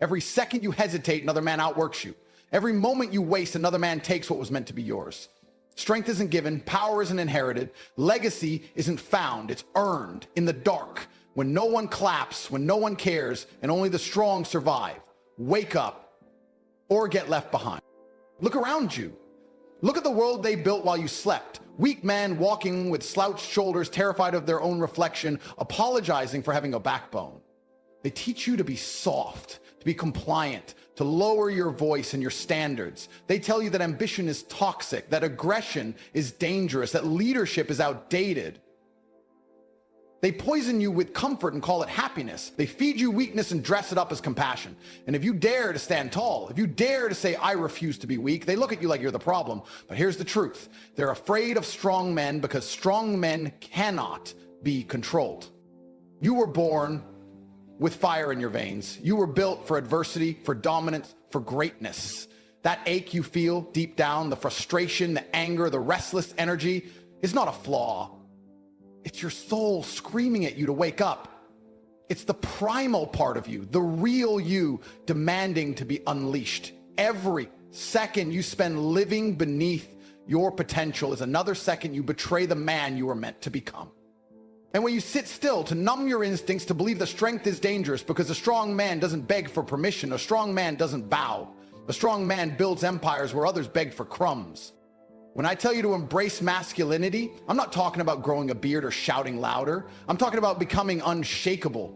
Every second you hesitate, another man outworks you. Every moment you waste, another man takes what was meant to be yours. Strength isn't given, power isn't inherited, legacy isn't found, it's earned in the dark, when no one claps, when no one cares, and only the strong survive. Wake up or get left behind. Look around you. Look at the world they built while you slept. Weak men walking with slouched shoulders, terrified of their own reflection, apologizing for having a backbone. They teach you to be soft, to be compliant, to lower your voice and your standards. They tell you that ambition is toxic, that aggression is dangerous, that leadership is outdated. They poison you with comfort and call it happiness. They feed you weakness and dress it up as compassion. And if you dare to stand tall, if you dare to say, I refuse to be weak, they look at you like you're the problem. But here's the truth. They're afraid of strong men because strong men cannot be controlled. You were born with fire in your veins. You were built for adversity, for dominance, for greatness. That ache you feel deep down, the frustration, the anger, the restless energy, is not a flaw. It's your soul screaming at you to wake up. It's the primal part of you, the real you, demanding to be unleashed. Every second you spend living beneath your potential is another second you betray the man you were meant to become. And when you sit still to numb your instincts, to believe that strength is dangerous because a strong man doesn't beg for permission, a strong man doesn't bow. A strong man builds empires where others beg for crumbs. When I tell you to embrace masculinity, I'm not talking about growing a beard or shouting louder. I'm talking about becoming unshakable.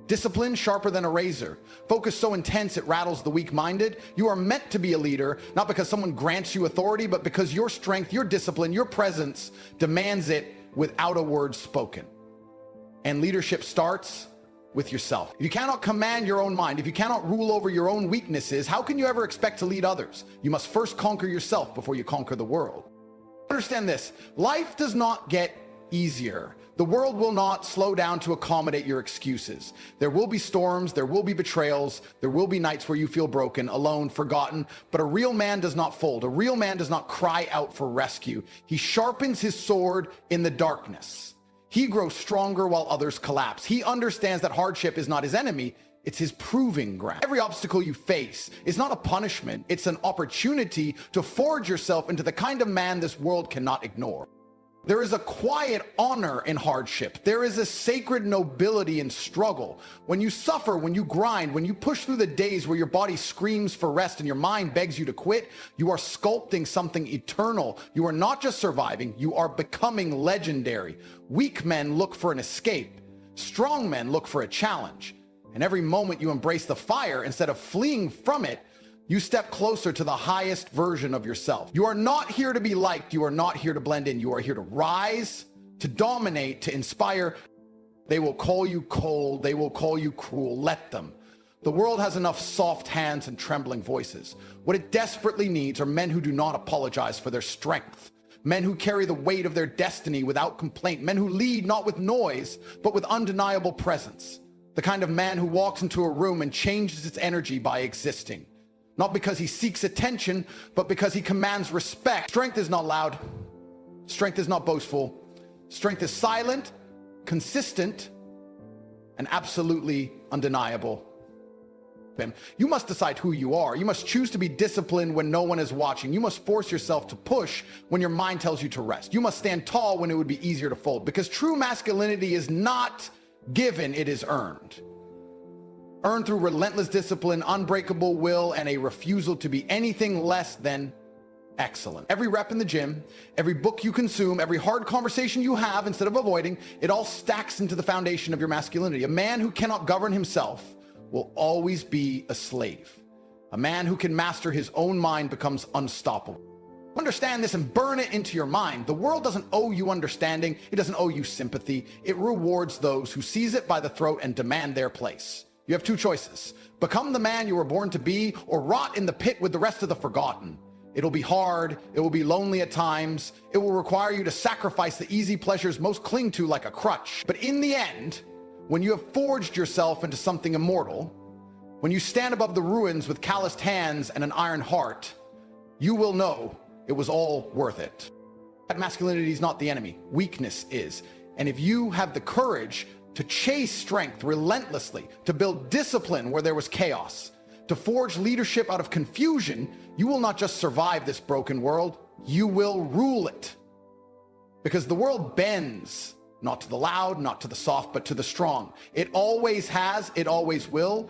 Discipline sharper than a razor. Focus so intense it rattles the weak-minded. You are meant to be a leader, not because someone grants you authority, but because your strength, your discipline, your presence demands it without a word spoken. And leadership starts with yourself. If you cannot command your own mind, if you cannot rule over your own weaknesses, how can you ever expect to lead others? You must first conquer yourself before you conquer the world. Understand this, life does not get easier. The world will not slow down to accommodate your excuses. There will be storms, there will be betrayals, there will be nights where you feel broken, alone, forgotten, but a real man does not fold. A real man does not cry out for rescue. He sharpens his sword in the darkness. He grows stronger while others collapse. He understands that hardship is not his enemy, it's his proving ground. Every obstacle you face is not a punishment, it's an opportunity to forge yourself into the kind of man this world cannot ignore. There is a quiet honor in hardship. There is a sacred nobility in struggle. When you suffer, when you grind, when you push through the days where your body screams for rest and your mind begs you to quit, you are sculpting something eternal. You are not just surviving, you are becoming legendary. Weak men look for an escape. Strong men look for a challenge. And every moment you embrace the fire instead of fleeing from it, you step closer to the highest version of yourself. You are not here to be liked. You are not here to blend in. You are here to rise, to dominate, to inspire. They will call you cold. They will call you cruel. Let them. The world has enough soft hands and trembling voices. What it desperately needs are men who do not apologize for their strength. Men who carry the weight of their destiny without complaint. Men who lead not with noise, but with undeniable presence. The kind of man who walks into a room and changes its energy by existing. Not because he seeks attention, but because he commands respect. Strength is not loud. Strength is not boastful. Strength is silent, consistent, and absolutely undeniable. You must decide who you are. You must choose to be disciplined when no one is watching. You must force yourself to push when your mind tells you to rest. You must stand tall when it would be easier to fold, because true masculinity is not given, it is earned. Earned through relentless discipline, unbreakable will, and a refusal to be anything less than excellent. Every rep in the gym, every book you consume, every hard conversation you have instead of avoiding, it all stacks into the foundation of your masculinity. A man who cannot govern himself will always be a slave. A man who can master his own mind becomes unstoppable. Understand this and burn it into your mind. The world doesn't owe you understanding. It doesn't owe you sympathy. It rewards those who seize it by the throat and demand their place. You have two choices. Become the man you were born to be, or rot in the pit with the rest of the forgotten. It'll be hard. It will be lonely at times. It will require you to sacrifice the easy pleasures most cling to like a crutch. But in the end, when you have forged yourself into something immortal, when you stand above the ruins with calloused hands and an iron heart, you will know it was all worth it. That masculinity is not the enemy. Weakness is. And if you have the courage to chase strength relentlessly, to build discipline where there was chaos, To forge leadership out of confusion, you will not just survive this broken world, you will rule it. Because the world bends, not to the loud, not to the soft, but to the strong. It always has, it always will.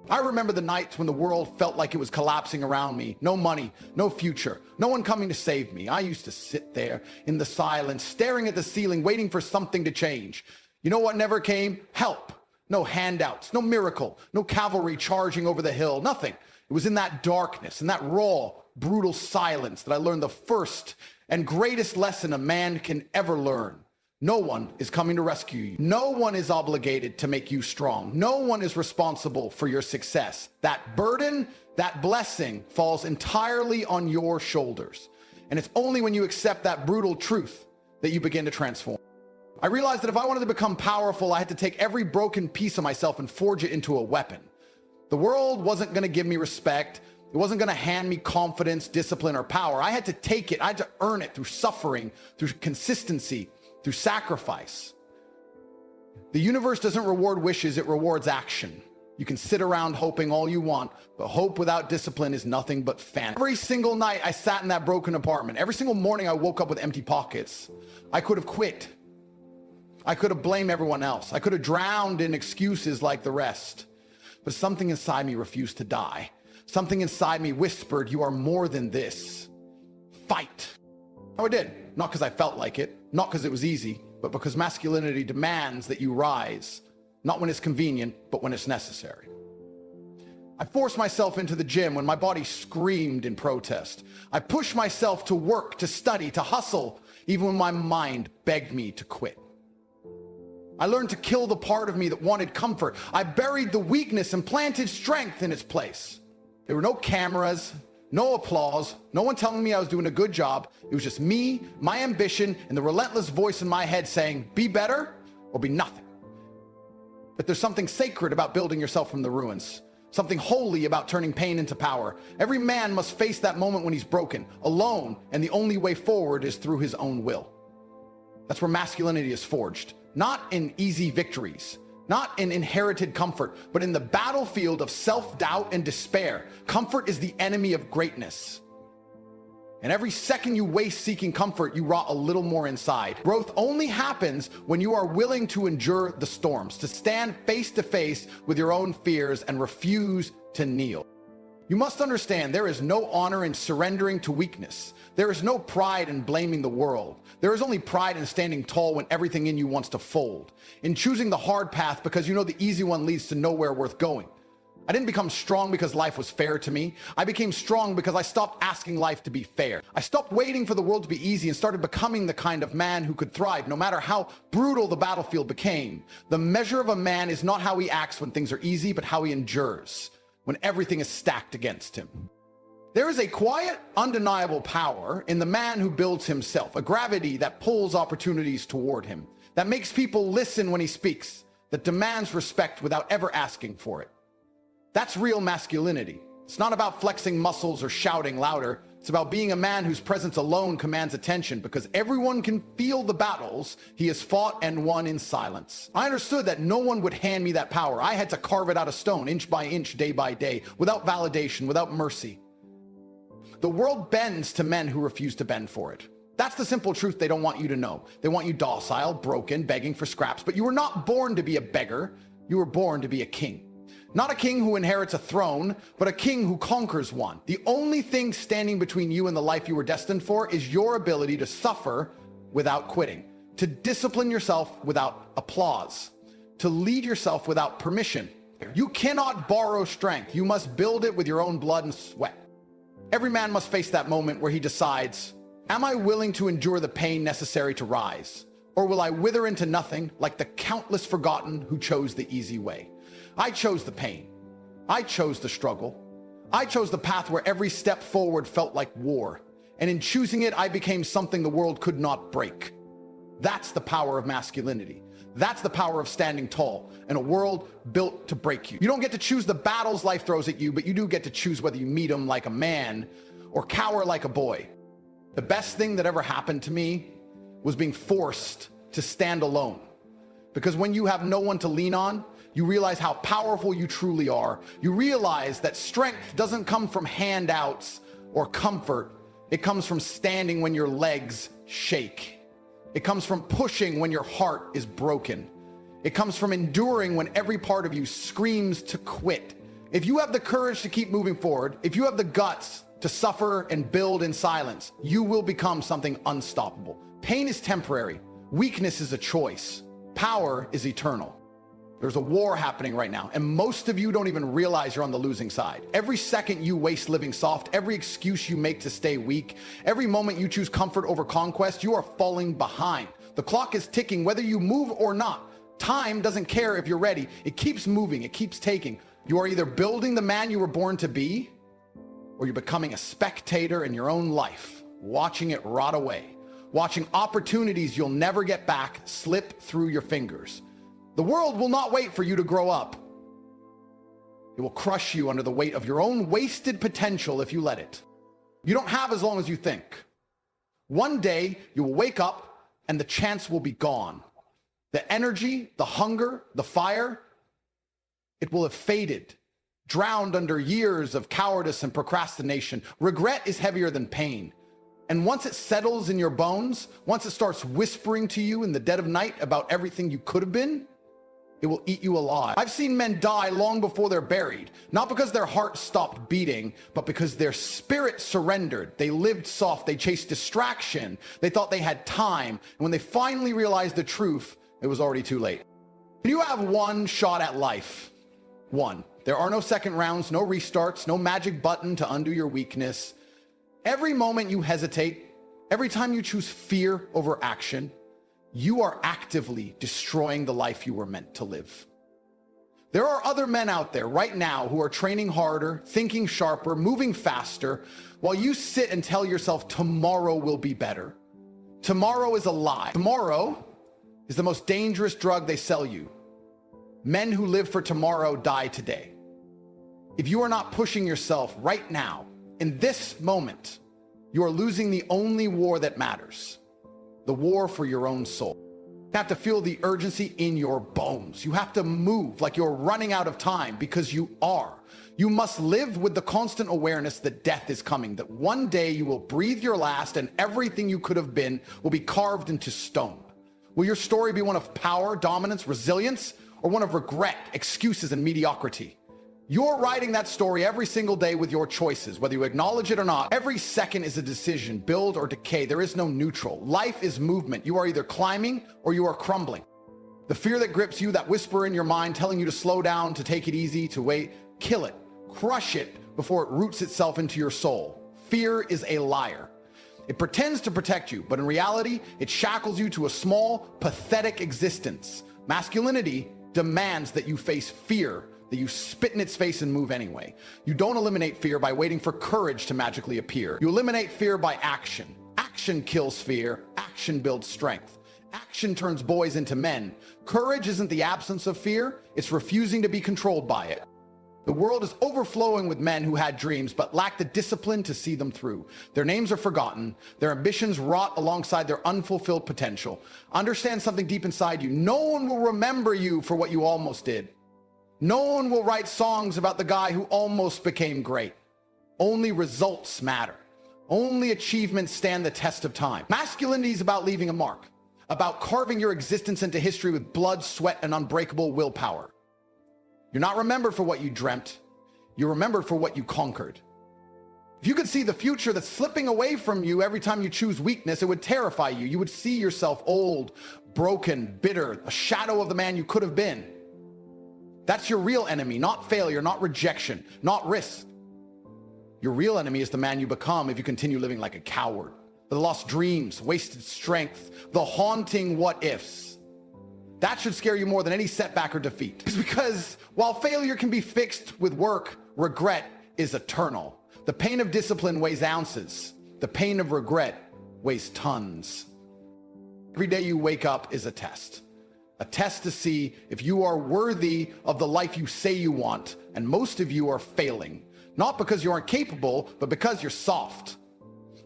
I remember the nights when the world felt like it was collapsing around me. No money, no future, no one coming to save me. I used to sit there in the silence, staring at the ceiling, waiting for something to change. You know what never came? Help. No handouts, no miracle, no cavalry charging over the hill, nothing. It was in that darkness, in that raw, brutal silence that I learned the first and greatest lesson a man can ever learn. No one is coming to rescue you. No one is obligated to make you strong. No one is responsible for your success. That burden, that blessing falls entirely on your shoulders. And it's only when you accept that brutal truth that you begin to transform. I realized that if I wanted to become powerful, I had to take every broken piece of myself and forge it into a weapon. The world wasn't going to give me respect. It wasn't going to hand me confidence, discipline, or power. I had to take it. I had to earn it through suffering, through consistency, through sacrifice. The universe doesn't reward wishes, it rewards action. You can sit around hoping all you want, but hope without discipline is nothing but fantasy. Every single night I sat in that broken apartment. Every single morning I woke up with empty pockets. I could have quit. I could have blamed everyone else. I could have drowned in excuses like the rest. But something inside me refused to die. Something inside me whispered, you are more than this. Fight. Oh, I did. Not because I felt like it, not because it was easy, but because masculinity demands that you rise, not when it's convenient, but when it's necessary. I forced myself into the gym when my body screamed in protest. I pushed myself to work, to study, to hustle, even when my mind begged me to quit. I learned to kill the part of me that wanted comfort. I buried the weakness and planted strength in its place. There were no cameras, no applause, no one telling me I was doing a good job. It was just me, my ambition, and the relentless voice in my head saying, be better or be nothing. But there's something sacred about building yourself from the ruins. Something holy about turning pain into power. Every man must face that moment when he's broken, alone, and the only way forward is through his own will. That's where masculinity is forged. Not in easy victories, not in inherited comfort, but in the battlefield of self-doubt and despair. Comfort is the enemy of greatness. And every second you waste seeking comfort, you rot a little more inside. Growth only happens when you are willing to endure the storms, to stand face to face with your own fears and refuse to kneel. You must understand there is no honor in surrendering to weakness. There is no pride in blaming the world. There is only pride in standing tall when everything in you wants to fold. In choosing the hard path because you know the easy one leads to nowhere worth going. I didn't become strong because life was fair to me. I became strong because I stopped asking life to be fair. I stopped waiting for the world to be easy and started becoming the kind of man who could thrive no matter how brutal the battlefield became. The measure of a man is not how he acts when things are easy, but how he endures when everything is stacked against him. There is a quiet, undeniable power in the man who builds himself, a gravity that pulls opportunities toward him, that makes people listen when he speaks, that demands respect without ever asking for it. That's real masculinity. It's not about flexing muscles or shouting louder. It's about being a man whose presence alone commands attention because everyone can feel the battles he has fought and won in silence. I understood that no one would hand me that power. I had to carve it out of stone, inch by inch, day by day, without validation, without mercy. The world bends to men who refuse to bend for it. That's the simple truth they don't want you to know. They want you docile, broken, begging for scraps. But you were not born to be a beggar. You were born to be a king. Not a king who inherits a throne, but a king who conquers one. The only thing standing between you and the life you were destined for is your ability to suffer without quitting, to discipline yourself without applause, to lead yourself without permission. You cannot borrow strength. You must build it with your own blood and sweat. Every man must face that moment where he decides, am I willing to endure the pain necessary to rise? Or will I wither into nothing like the countless forgotten who chose the easy way? I chose the pain. I chose the struggle. I chose the path where every step forward felt like war. And in choosing it, I became something the world could not break. That's the power of masculinity. That's the power of standing tall in a world built to break you. You don't get to choose the battles life throws at you, but you do get to choose whether you meet them like a man or cower like a boy. The best thing that ever happened to me was being forced to stand alone. Because when you have no one to lean on, You realize how powerful you truly are. You realize that strength doesn't come from handouts or comfort. It comes from standing when your legs shake. It comes from pushing when your heart is broken. It comes from enduring when every part of you screams to quit. If you have the courage to keep moving forward, if you have the guts to suffer and build in silence, you will become something unstoppable. Pain is temporary. Weakness is a choice. Power is eternal. There's a war happening right now, and most of you don't even realize you're on the losing side. Every second you waste living soft, every excuse you make to stay weak, every moment you choose comfort over conquest, you are falling behind. The clock is ticking whether you move or not. Time doesn't care if you're ready. It keeps moving, it keeps taking. You are either building the man you were born to be, or you're becoming a spectator in your own life, watching it rot away, watching opportunities you'll never get back slip through your fingers. The world will not wait for you to grow up. It will crush you under the weight of your own wasted potential if you let it. You don't have as long as you think. One day you will wake up and the chance will be gone. The energy, the hunger, the fire, it will have faded, drowned under years of cowardice and procrastination. Regret is heavier than pain. And once it settles in your bones, once it starts whispering to you in the dead of night about everything you could have been, it will eat you alive. I've seen men die long before they're buried, not because their heart stopped beating, but because their spirit surrendered. They lived soft, they chased distraction, they thought they had time, and when they finally realized the truth, it was already too late. You have one shot at life. One. There are no second rounds, no restarts, no magic button to undo your weakness. Every moment you hesitate, every time you choose fear over action, you are actively destroying the life you were meant to live. There are other men out there right now who are training harder, thinking sharper, moving faster, while you sit and tell yourself tomorrow will be better. Tomorrow is a lie. Tomorrow is the most dangerous drug they sell you. Men who live for tomorrow die today. If you are not pushing yourself right now, in this moment, you are losing the only war that matters, the war for your own soul. You have to feel the urgency in your bones. You have to move like you're running out of time, because you are. You must live with the constant awareness that death is coming, that one day you will breathe your last and everything you could have been will be carved into stone. Will your story be one of power, dominance, resilience, or one of regret, excuses, and mediocrity? You're writing that story every single day with your choices, whether you acknowledge it or not. Every second is a decision, build or decay. There is no neutral. Life is movement. You are either climbing or you are crumbling. The fear that grips you, that whisper in your mind telling you to slow down, to take it easy, to wait, kill it, crush it before it roots itself into your soul. Fear is a liar. It pretends to protect you, but in reality, it shackles you to a small, pathetic existence. Masculinity demands that you face fear, that you spit in its face and move anyway. You don't eliminate fear by waiting for courage to magically appear. You eliminate fear by action. Action kills fear. Action builds strength. Action turns boys into men. Courage isn't the absence of fear. It's refusing to be controlled by it. The world is overflowing with men who had dreams but lacked the discipline to see them through. Their names are forgotten. Their ambitions rot alongside their unfulfilled potential. Understand something deep inside you. No one will remember you for what you almost did. No one will write songs about the guy who almost became great. Only results matter. Only achievements stand the test of time. Masculinity is about leaving a mark, about carving your existence into history with blood, sweat, and unbreakable willpower. You're not remembered for what you dreamt. You're remembered for what you conquered. If you could see the future that's slipping away from you every time you choose weakness, it would terrify you. You would see yourself old, broken, bitter, a shadow of the man you could have been. That's your real enemy, not failure, not rejection, not risk. Your real enemy is the man you become if you continue living like a coward. The lost dreams, wasted strength, the haunting what-ifs. That should scare you more than any setback or defeat. It's because while failure can be fixed with work, regret is eternal. The pain of discipline weighs ounces. The pain of regret weighs tons. Every day you wake up is a test to see if you are worthy of the life you say you want. And most of you are failing, not because you aren't capable, but because you're soft.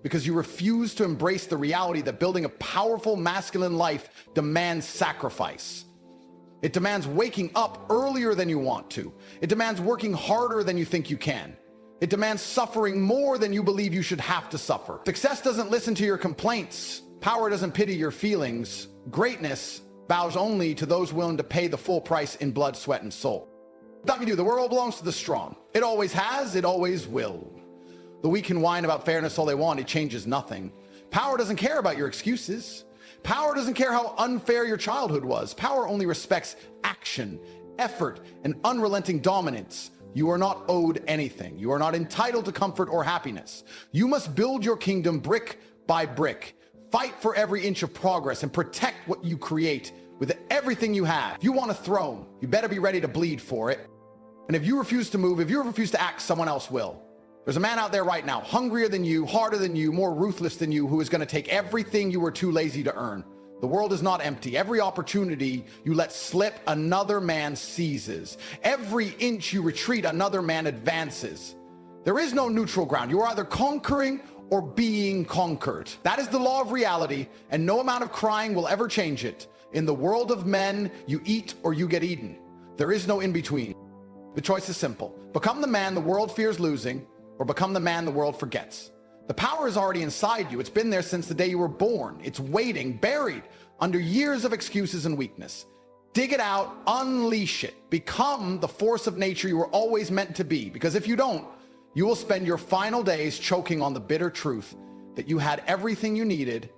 Because you refuse to embrace the reality that building a powerful masculine life demands sacrifice. It demands waking up earlier than you want to. It demands working harder than you think you can. It demands suffering more than you believe you should have to suffer. Success doesn't listen to your complaints. Power doesn't pity your feelings. Greatness bows only to those willing to pay the full price in blood, sweat, and soul. Let me do. The world belongs to the strong. It always has, it always will. The weak can whine about fairness all they want. It changes nothing. Power doesn't care about your excuses. Power doesn't care how unfair your childhood was. Power only respects action, effort, and unrelenting dominance. You are not owed anything. You are not entitled to comfort or happiness. You must build your kingdom brick by brick. Fight for every inch of progress and protect what you create with everything you have. If you want a throne, you better be ready to bleed for it. And if you refuse to move, if you refuse to act, someone else will. There's a man out there right now, hungrier than you, harder than you, more ruthless than you, who is going to take everything you were too lazy to earn. The world is not empty. Every opportunity you let slip, another man seizes. Every inch you retreat, another man advances. There is no neutral ground. You are either conquering or being conquered. That is the law of reality, and no amount of crying will ever change it. In the world of men, you eat or you get eaten. There is no in between. The choice is simple. Become the man the world fears losing, or become the man the world forgets. The power is already inside you. It's been there since the day you were born. It's waiting, buried under years of excuses and weakness. Dig it out, unleash it. Become the force of nature you were always meant to be. Because if you don't, you will spend your final days choking on the bitter truth that you had everything you needed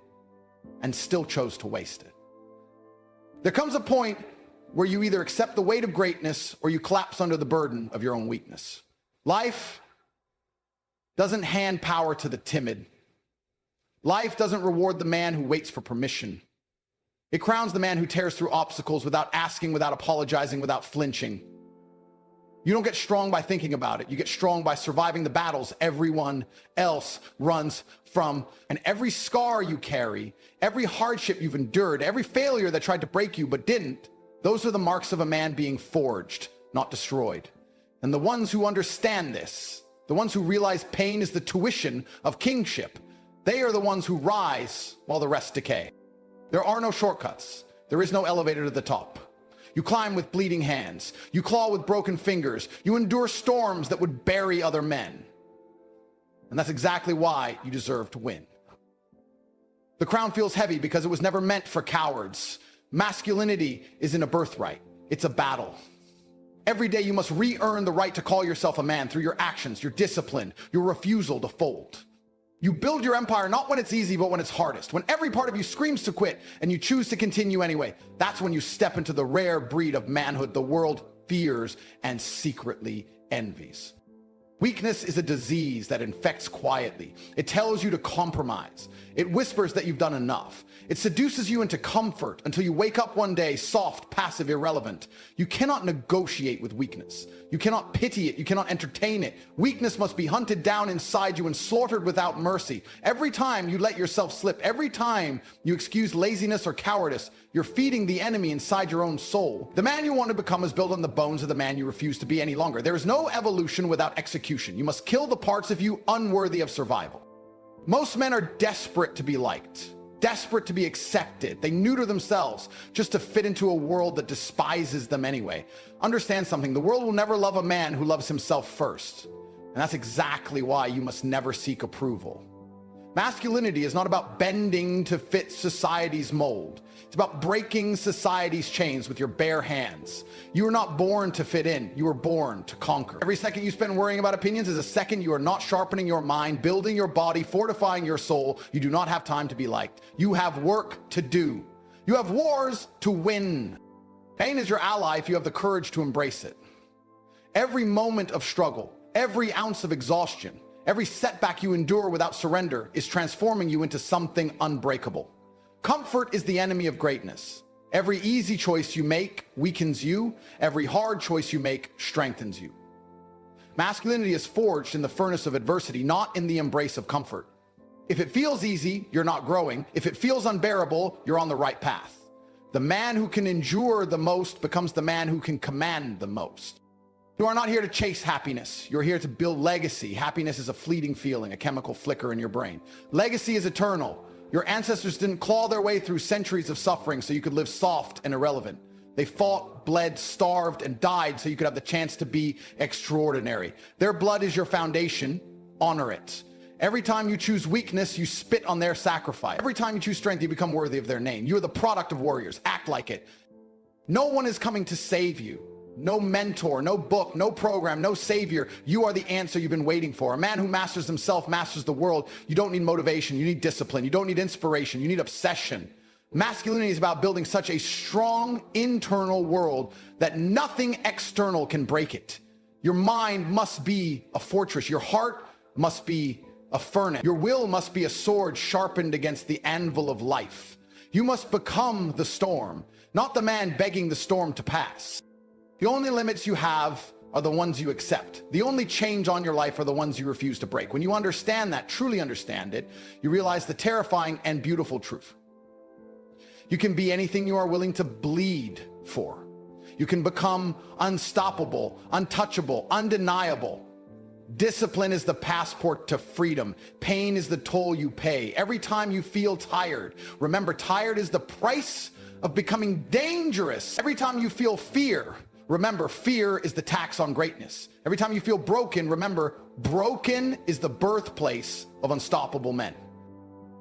and still chose to waste it. There comes a point where you either accept the weight of greatness or you collapse under the burden of your own weakness. Life doesn't hand power to the timid. Life doesn't reward the man who waits for permission. It crowns the man who tears through obstacles without asking, without apologizing, without flinching. You don't get strong by thinking about it. You get strong by surviving the battles everyone else runs from. And every scar you carry, every hardship you've endured, every failure that tried to break you but didn't, those are the marks of a man being forged, not destroyed. And the ones who understand this, the ones who realize pain is the tuition of kingship, they are the ones who rise while the rest decay. There are no shortcuts. There is no elevator to the top. You climb with bleeding hands. You claw with broken fingers. You endure storms that would bury other men. And that's exactly why you deserve to win. The crown feels heavy because it was never meant for cowards. Masculinity isn't a birthright. It's a battle. Every day you must re-earn the right to call yourself a man through your actions, your discipline, your refusal to fold. You build your empire not when it's easy, but when it's hardest. When every part of you screams to quit and you choose to continue anyway. That's when you step into the rare breed of manhood the world fears and secretly envies. Weakness is a disease that infects quietly. It tells you to compromise. It whispers that you've done enough. It seduces you into comfort until you wake up one day soft, passive, irrelevant. You cannot negotiate with weakness. You cannot pity it. You cannot entertain it. Weakness must be hunted down inside you and slaughtered without mercy. Every time you let yourself slip, every time you excuse laziness or cowardice, you're feeding the enemy inside your own soul. The man you want to become is built on the bones of the man you refuse to be any longer. There is no evolution without execution. You must kill the parts of you unworthy of survival. Most men are desperate to be liked, desperate to be accepted. They neuter themselves just to fit into a world that despises them anyway. Understand something, the world will never love a man who loves himself first. And that's exactly why you must never seek approval. Masculinity is not about bending to fit society's mold. It's about breaking society's chains with your bare hands. You were not born to fit in. You were born to conquer. Every second you spend worrying about opinions is a second you are not sharpening your mind, building your body, fortifying your soul. You do not have time to be liked. You have work to do. You have wars to win. Pain is your ally if you have the courage to embrace it. Every moment of struggle, every ounce of exhaustion, every setback you endure without surrender is transforming you into something unbreakable. Comfort is the enemy of greatness. Every easy choice you make weakens you. Every hard choice you make strengthens you. Masculinity is forged in the furnace of adversity, not in the embrace of comfort. If it feels easy, you're not growing. If it feels unbearable, you're on the right path. The man who can endure the most becomes the man who can command the most. You are not here to chase happiness. You're here to build legacy. Happiness is a fleeting feeling, a chemical flicker in your brain. Legacy is eternal. Your ancestors didn't claw their way through centuries of suffering so you could live soft and irrelevant. They fought, bled, starved, and died so you could have the chance to be extraordinary. Their blood is your foundation. Honor it. Every time you choose weakness, you spit on their sacrifice. Every time you choose strength, you become worthy of their name. You are the product of warriors. Act like it. No one is coming to save you. No mentor, no book, no program, no savior. You are the answer you've been waiting for. A man who masters himself masters the world. You don't need motivation. You need discipline. You don't need inspiration. You need obsession. Masculinity is about building such a strong internal world that nothing external can break it. Your mind must be a fortress. Your heart must be a furnace. Your will must be a sword sharpened against the anvil of life. You must become the storm, not the man begging the storm to pass. The only limits you have are the ones you accept. The only change on your life are the ones you refuse to break. When you understand that, truly understand it, you realize the terrifying and beautiful truth. You can be anything you are willing to bleed for. You can become unstoppable, untouchable, undeniable. Discipline is the passport to freedom. Pain is the toll you pay. Every time you feel tired, remember, tired is the price of becoming dangerous. Every time you feel fear, remember, fear is the tax on greatness. Every time you feel broken, remember, broken is the birthplace of unstoppable men.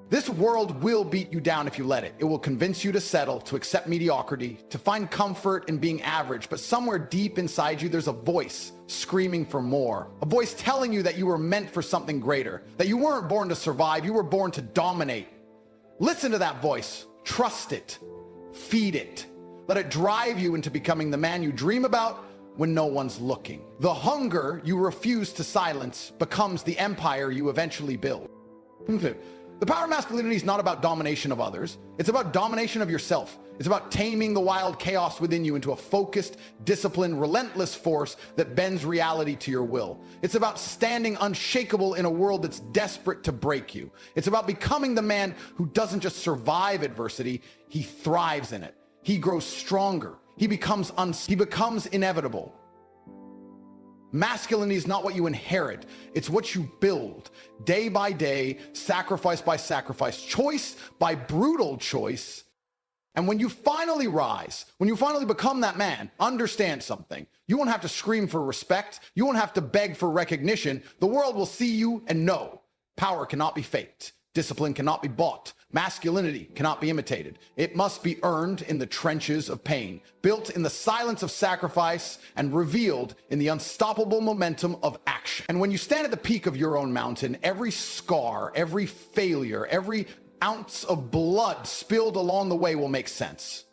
This world will beat you down if you let it. It will convince you to settle, to accept mediocrity, to find comfort in being average. But somewhere deep inside you, there's a voice screaming for more. A voice telling you that you were meant for something greater, that you weren't born to survive, you were born to dominate. Listen to that voice. Trust it. Feed it. Let it drive you into becoming the man you dream about when no one's looking. The hunger you refuse to silence becomes the empire you eventually build. The power of masculinity is not about domination of others. It's about domination of yourself. It's about taming the wild chaos within you into a focused, disciplined, relentless force that bends reality to your will. It's about standing unshakable in a world that's desperate to break you. It's about becoming the man who doesn't just survive adversity, he thrives in it. He grows stronger. He becomes inevitable. Masculinity is not what you inherit. It's what you build day by day, sacrifice by sacrifice, choice by brutal choice. And when you finally rise, when you finally become that man, understand something. You won't have to scream for respect. You won't have to beg for recognition. The world will see you and know power cannot be faked. Discipline cannot be bought. Masculinity cannot be imitated. It must be earned in the trenches of pain, built in the silence of sacrifice, and revealed in the unstoppable momentum of action. And when you stand at the peak of your own mountain, every scar, every failure, every ounce of blood spilled along the way will make sense.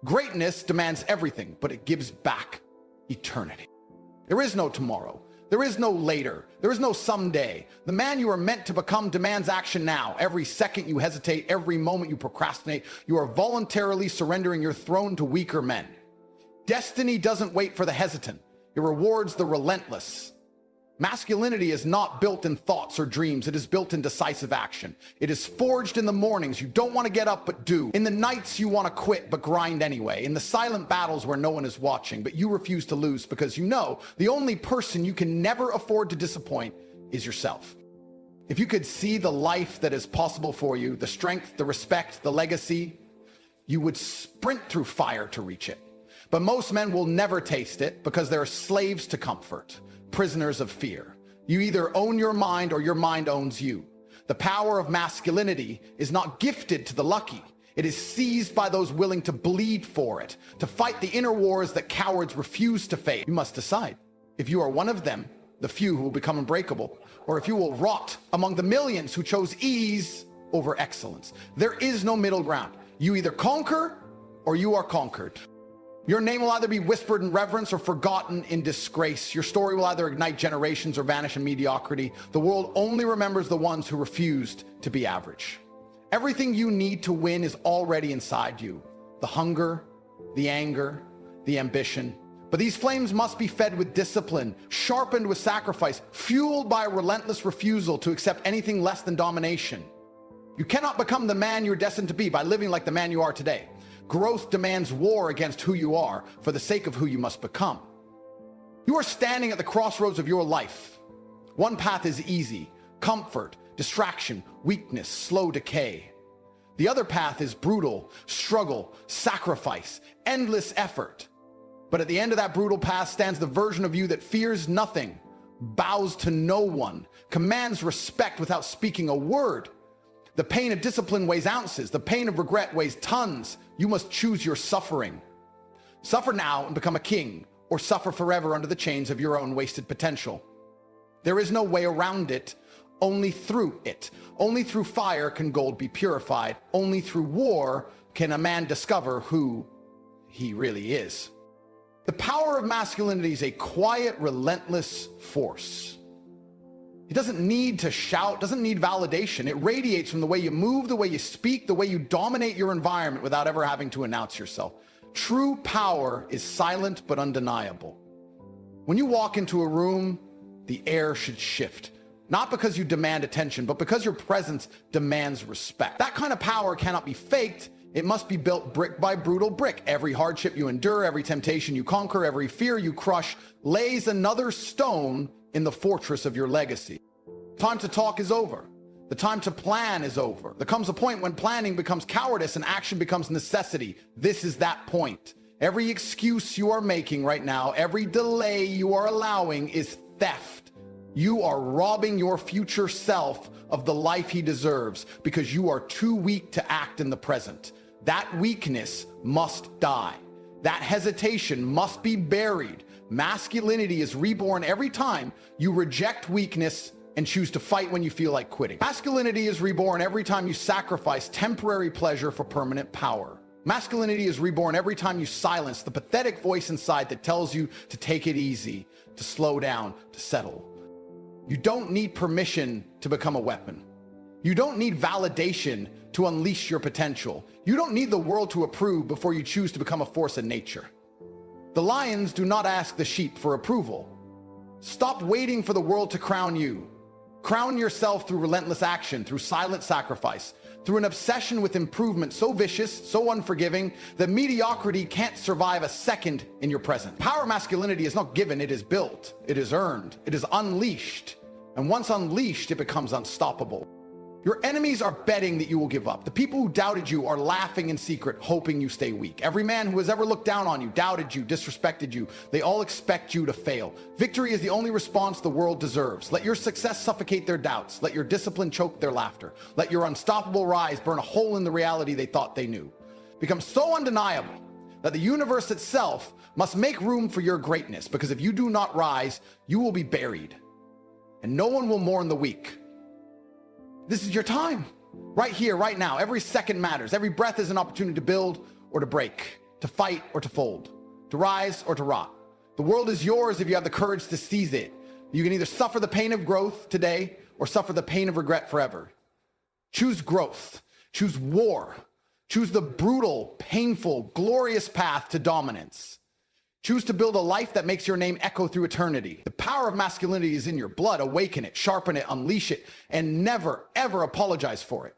Greatness demands everything, but it gives back eternity. There is no tomorrow. There is no later. There is no someday. The man you are meant to become demands action now. Every second you hesitate, every moment you procrastinate, you are voluntarily surrendering your throne to weaker men. Destiny doesn't wait for the hesitant. It rewards the relentless. Masculinity is not built in thoughts or dreams. It is built in decisive action. It is forged in the mornings you don't want to get up but do. In the nights you want to quit but grind anyway. In the silent battles where no one is watching but you refuse to lose because you know the only person you can never afford to disappoint is yourself. If you could see the life that is possible for you, the strength, the respect, the legacy, you would sprint through fire to reach it. But most men will never taste it because they're slaves to comfort. Prisoners of fear. You either own your mind or your mind owns you. The power of masculinity is not gifted to the lucky. It is seized by those willing to bleed for it, to fight the inner wars that cowards refuse to face. You must decide if you are one of them, the few who will become unbreakable, or if you will rot among the millions who chose ease over excellence. There is no middle ground. You either conquer or you are conquered. Your name will either be whispered in reverence or forgotten in disgrace. Your story will either ignite generations or vanish in mediocrity. The world only remembers the ones who refused to be average. Everything you need to win is already inside you. The hunger, the anger, the ambition. But these flames must be fed with discipline, sharpened with sacrifice, fueled by a relentless refusal to accept anything less than domination. You cannot become the man you're destined to be by living like the man you are today. Growth demands war against who you are for the sake of who you must become. You are standing at the crossroads of your life. One path is easy: comfort, distraction, weakness, slow decay. The other path is brutal, struggle, sacrifice, endless effort. But at the end of that brutal path stands the version of you that fears nothing, bows to no one, commands respect without speaking a word. The pain of discipline weighs ounces. The pain of regret weighs tons. You must choose your suffering. Suffer now and become a king, or suffer forever under the chains of your own wasted potential. There is no way around it, only through it. Only through fire can gold be purified. Only through war can a man discover who he really is. The power of masculinity is a quiet, relentless force. It doesn't need to shout, doesn't need validation. It radiates from the way you move, the way you speak, the way you dominate your environment without ever having to announce yourself. True power is silent but undeniable. When you walk into a room, the air should shift. Not because you demand attention, but because your presence demands respect. That kind of power cannot be faked. It must be built brick by brutal brick. Every hardship you endure, every temptation you conquer, every fear you crush, lays another stone in the fortress of your legacy. Time to talk is over. The time to plan is over. There comes a point when planning becomes cowardice and action becomes necessity. This is that point. Every excuse you are making right now, every delay you are allowing is theft. You are robbing your future self of the life he deserves because you are too weak to act in the present. That weakness must die. That hesitation must be buried. Masculinity is reborn every time you reject weakness and choose to fight when you feel like quitting. Masculinity is reborn every time you sacrifice temporary pleasure for permanent power. Masculinity is reborn every time you silence the pathetic voice inside that tells you to take it easy, to slow down, to settle. You don't need permission to become a weapon. You don't need validation to unleash your potential. You don't need the world to approve before you choose to become a force in nature. The lions do not ask the sheep for approval. Stop waiting for the world to crown you. Crown yourself through relentless action, through silent sacrifice, through an obsession with improvement so vicious, so unforgiving, that mediocrity can't survive a second in your present. Power masculinity is not given, it is built, it is earned, it is unleashed. And once unleashed, it becomes unstoppable. Your enemies are betting that you will give up. The people who doubted you are laughing in secret, hoping you stay weak. Every man who has ever looked down on you, doubted you, disrespected you, they all expect you to fail. Victory is the only response the world deserves. Let your success suffocate their doubts. Let your discipline choke their laughter. Let your unstoppable rise burn a hole in the reality they thought they knew. Become so undeniable that the universe itself must make room for your greatness, because if you do not rise, you will be buried. And no one will mourn the weak. This is your time. Right here, right now. Every second matters. Every breath is an opportunity to build or to break, to fight or to fold, to rise or to rot. The world is yours if you have the courage to seize it. You can either suffer the pain of growth today or suffer the pain of regret forever. Choose growth. Choose war. Choose the brutal, painful, glorious path to dominance. Choose to build a life that makes your name echo through eternity. The power of masculinity is in your blood. Awaken it, sharpen it, unleash it, and never, ever apologize for it.